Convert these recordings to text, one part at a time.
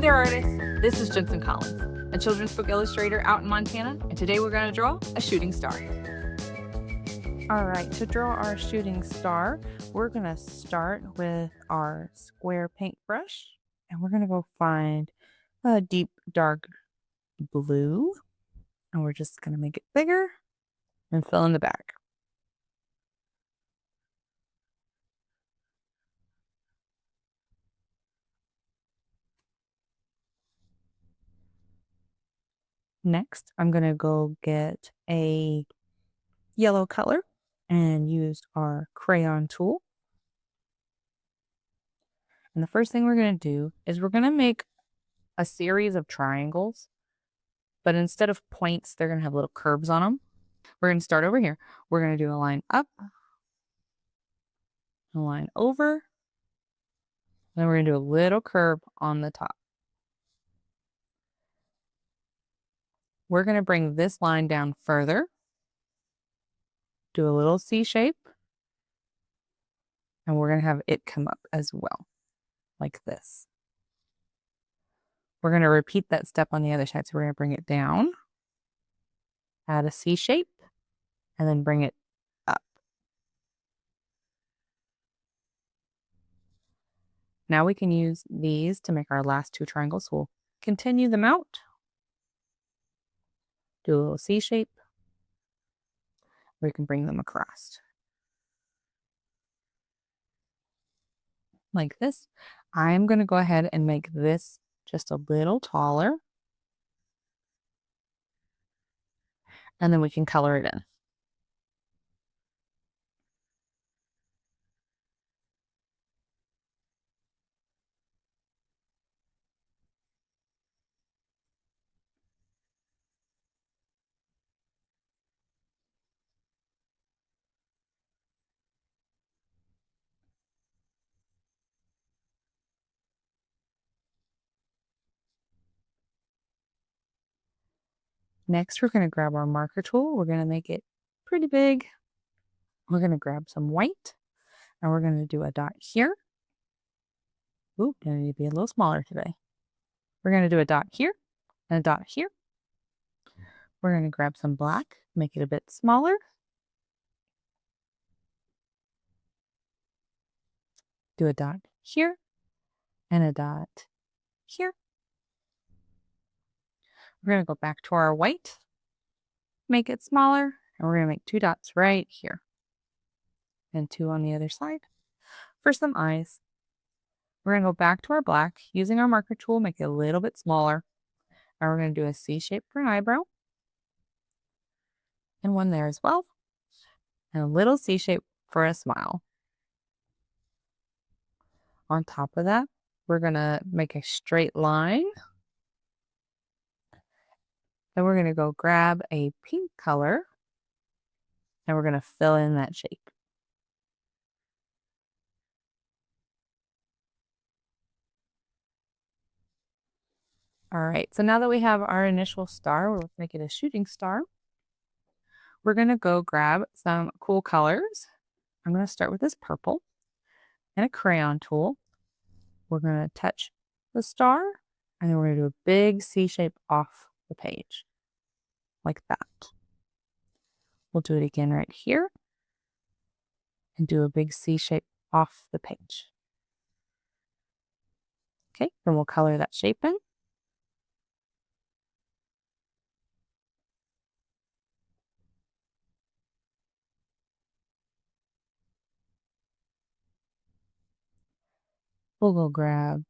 there, artists! This is Jensen Collins, a children's book illustrator out in Montana, and today we're going to draw a shooting star. All right, to draw our shooting star, we're going to start with our square paintbrush, and we're going to go find a deep, dark blue, and we're just going to make it bigger and fill in the back. Next, I'm going to go get a yellow color and use our crayon tool. And the first thing we're going to do is we're going to make a series of triangles, but instead of points, they're going to have little curves on them. We're going to start over here. We're going to do a line up, a line over, then we're going to do a little curve on the top. We're going to bring this line down further, do a little C shape, and we're going to have it come up as well, like this. We're going to repeat that step on the other side. So we're going to bring it down, add a C shape, and then bring it up. Now we can use these to make our last two triangles. We'll continue them out, do a little C shape, we can bring them across. Like this. I'm going to go ahead and make this just a little taller. And then we can color it in. Next, we're going to grab our marker tool. We're going to make it pretty big. We're going to grab some white, and we're going to do a dot here. Ooh, I need to be a little smaller today. We're going to do a dot here and a dot here. We're going to grab some black, make it a bit smaller. Do a dot here and a dot here. We're going to go back to our white, make it smaller, and we're going to make two dots right here and two on the other side for some eyes. We're going to go back to our black, using our marker tool, make it a little bit smaller, and we're going to do a C shape for an eyebrow and one there as well, and a little C shape for a smile. On top of that, we're going to make a straight line. Then we're going to go grab a pink color and we're going to fill in that shape. All right, so now that we have our initial star, let's make it a shooting star. We're going to go grab some cool colors. I'm going to start with this purple and a crayon tool. We're going to touch the star and then we're going to do a big C shape off the page like that. We'll do it again right here and do a big C shape off the page. Okay, then we'll color that shape in. We'll go grab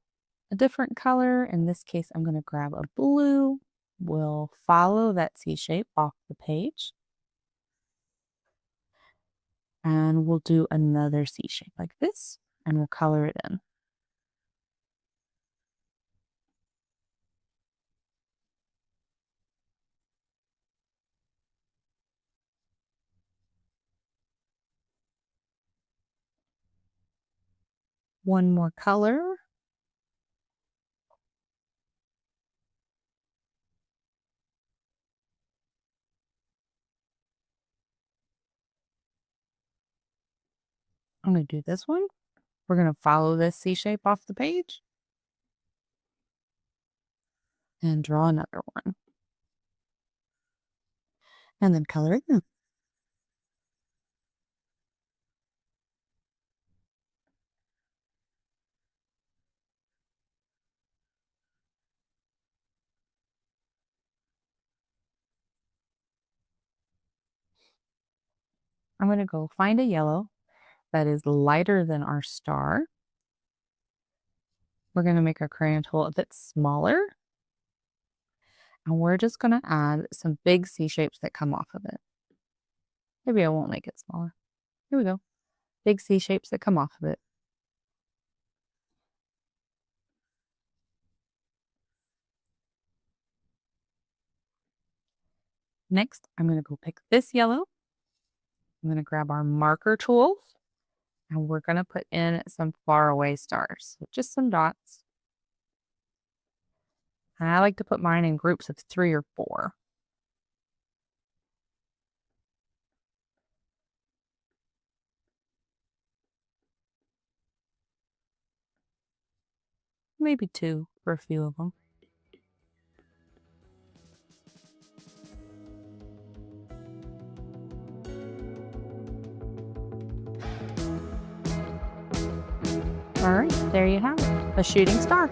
a different color. In this case, I'm going to grab a blue. We'll follow that C shape off the page. And we'll do another C shape like this, and we'll color it in. One more color. I'm going to do this one. We're going to follow this C shape off the page. and draw another one. And then color it in. I'm going to go find a yellow that is lighter than our star. We're going to make our crayon tool a bit smaller. And we're just going to add some big C shapes that come off of it. Maybe I won't make it smaller. Here we go. Big C shapes that come off of it. Next, I'm going to go pick this yellow. I'm going to grab our marker tools and we're going to put in some faraway stars. So just some dots. And I like to put mine in groups of 3 or 4. Maybe 2 for a few of them. All right, there you have it, a shooting star.